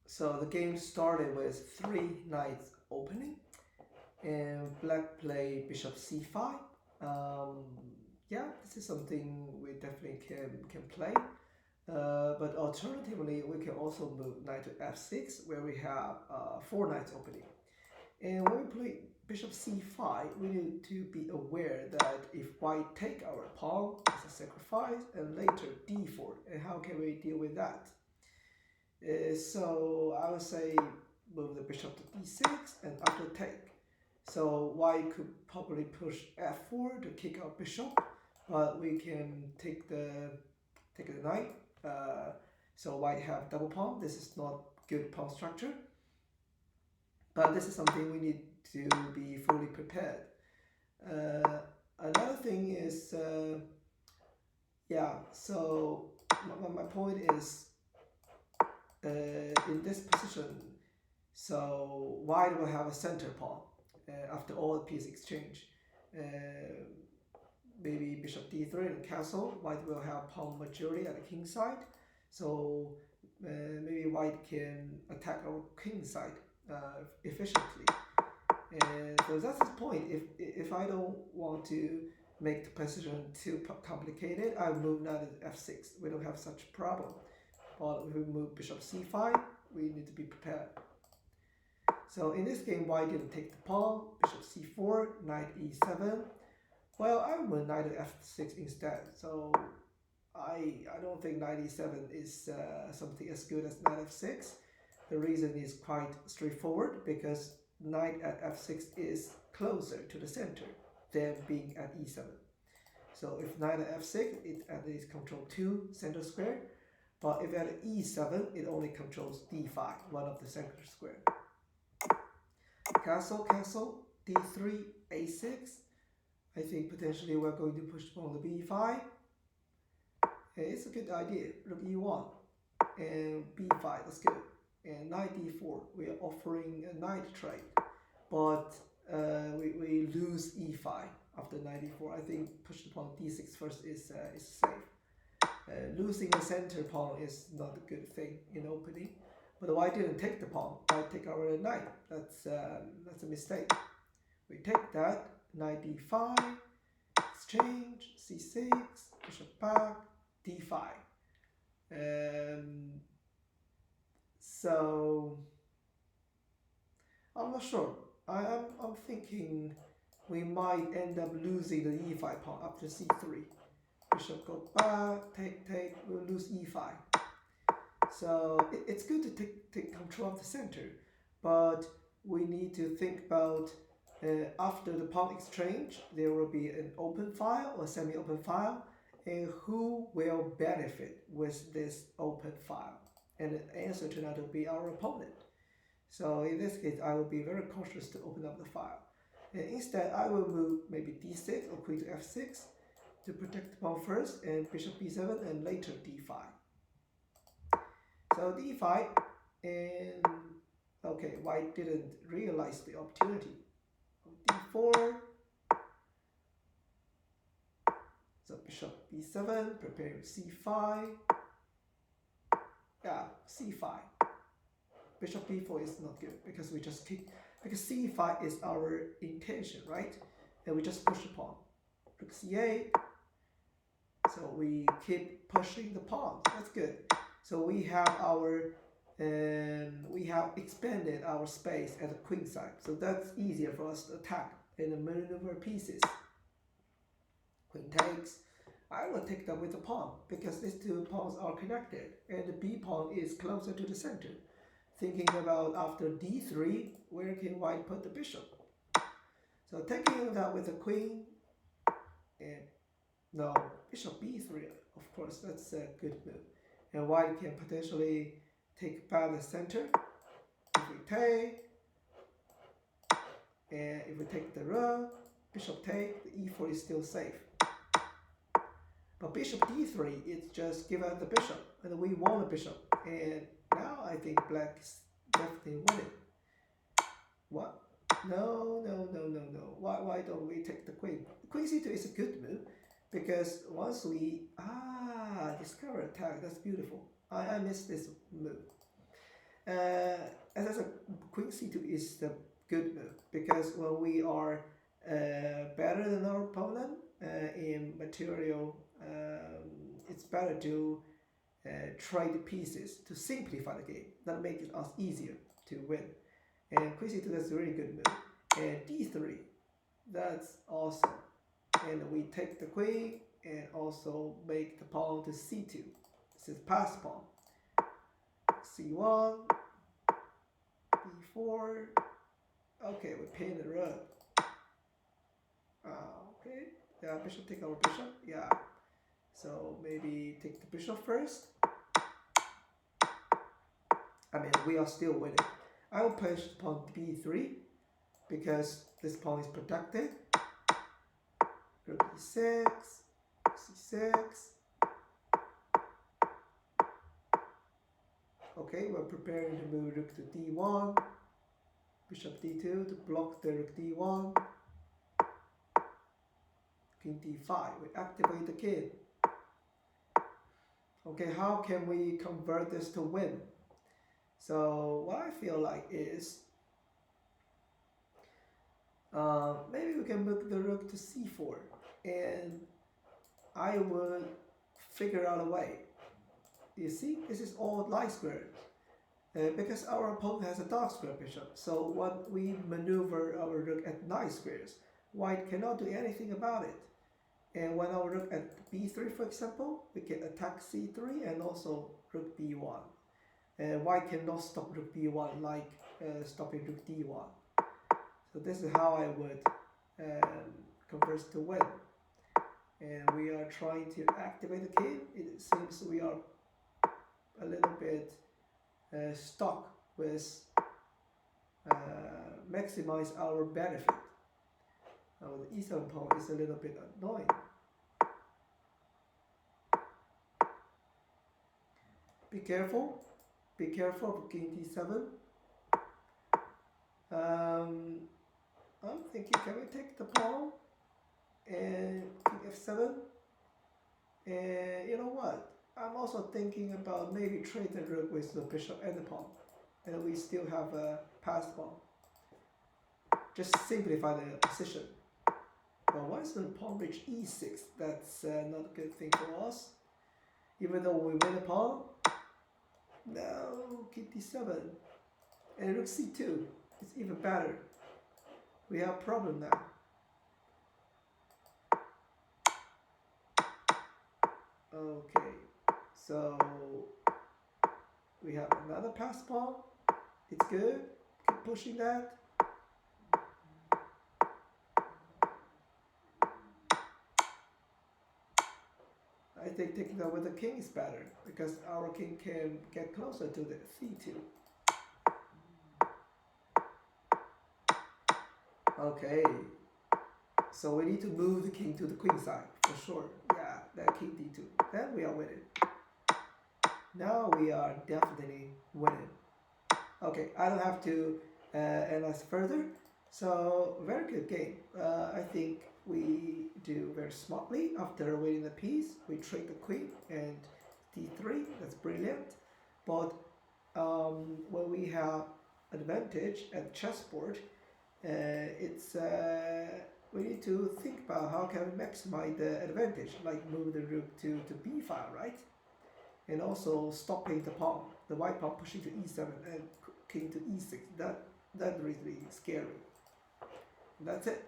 So the game started with 3 knights opening, and black played bishop c5. Um, yeah, this is something we definitely can play. But alternatively, we can also move knight to f6, where we have 4 knights opening. And when we play bishop c5, we need to be aware that if white take our pawn, it's a sacrifice, and later d4. And how can we deal with that? So I would say move the bishop to d6 and after take. So white could probably push f4 to kick out bishop, but we can take the knight. So white have double pawn. This is not good pawn structure, but this is something we need to be fully prepared. Another thing is, yeah. So my point is, in this position, so white will have a center pawn after all the piece exchange. Uh, Maybe bishop d3 and castle. White will have pawn majority at the king side. So maybe white can attack our king side efficiently. And so that's the point. If I don't want to make the position too complicated, I move knight to f6. We don't have such problem. But if we move bishop c5, we need to be prepared. So in this game, white didn't take the pawn. Bishop c4, knight e7. Well, I will knight to f6 instead. So I don't think knight e7 is something as good as knight f6. The reason is quite straightforward, because knight at f6 is closer to the center than being at e7. So if knight at f6, it at least controls 2 center square. But if at e7, it only controls d5, one of the center square. Castle, castle, d3, a6. I think potentially we're going to push on the b5. It's a good idea. Rook e1 and b5, that's good. And knight d4, we are offering a knight trade, but we lose e5 after knight d4. I think push the pawn d6 first is safe. Losing the center pawn is not a good thing in opening. But white didn't take the pawn. White take our knight. That's a mistake. We take that. Knight d5, exchange, c6, bishop back, d5. So I'm not sure. I'm thinking we might end up losing the e5 pawn after c3. Bishop go back, take, we'll lose e5. So it's good to take control of the center, but we need to think about after the pawn exchange, there will be an open file or semi-open file, and who will benefit with this open file? And the answer turned out to be our opponent. So in this case, I will be very cautious to open up the file. And instead, I will move maybe d6 or queen to f6 to protect the pawn first, and bishop b7, and later d5. So d5, and okay, white didn't realize the opportunity. d4, so bishop b7, preparing c5. Yeah, c5. Bishop b4 is not good because we just kick, because c5 is our intention, right? And we just push the pawn. Rook c8. So we keep pushing the pawn. That's good. So we have expanded our space at the queen side. So that's easier for us to attack and maneuver pieces. Queen takes. I will take that with the pawn because these two pawns are connected, and the b pawn is closer to the center. Thinking about after d3, where can white put the bishop? So taking that with the queen, and no, bishop b3, of course, that's a good move. And white can potentially take back the center. If we take, and if we take the rook, bishop take, the e4 is still safe. But bishop d3, it's just give out the bishop, and we won the bishop. And now I think black is definitely winning. What? No. Why don't we take the queen? Queen c2 is a good move, because once we discover attack, that's beautiful. I missed this move. as I said, queen c2 is the good move because when we are better than our opponent in material, it's better to trade pieces to simplify the game. That makes it us easier to win. And queen c2, that's a really good move. And d3, that's awesome. And we take the queen and also make the pawn to c2. This is pass pawn. c1, b4. Okay, we pin the rook. Okay, yeah, bishop take our bishop. Yeah, so maybe take the bishop first. I mean, we are still winning. I will push pawn b3 because this pawn is protected. Rook e6, c6. Okay, we're preparing to move rook to d1, bishop d2 to block the rook d1, king d5. We activate the king. Okay, how can we convert this to win? So what I feel like is maybe we can move the rook to c4, and I would figure out a way. You see, this is all light square. Because our opponent has a dark square bishop, so when we maneuver our rook at night squares, white cannot do anything about it. And when our rook at b3, for example, we can attack c3 and also rook b1. White cannot stop rook b1 like stopping rook d1. So this is how I would convert to win. And we are trying to activate the king. It seems we are a little bit stuck with maximize our benefit. Now the e7 pawn is a little bit annoying. Be careful of king d7. I'm thinking, can we take the pawn and king f7? And you know what? I'm also thinking about maybe trade the rook with the bishop and the pawn, and we still have a passed pawn. Just simplify the position. But once the pawn reach e6, that's not a good thing for us. Even though we win the pawn, no, king d7 and rook c2. It's even better. We have a problem now. Okay, so we have another pass pawn. It's good. Keep pushing that. I think taking that with the king is better because our king can get closer to the c2. Okay, so we need to move the king to the queen side for sure. Yeah, that king d2. Then we are winning. Now we are definitely winning. Okay, I don't have to analyze further. So very good game. I think we do very smartly after winning the piece. We trade the queen and d3. That's brilliant. But when we have advantage at chessboard, it's we need to think about how can we maximize the advantage, like move the rook to b file, right? And also stopping the pawn, the white pawn pushing to e7 and king to e6. That really scary. That's it.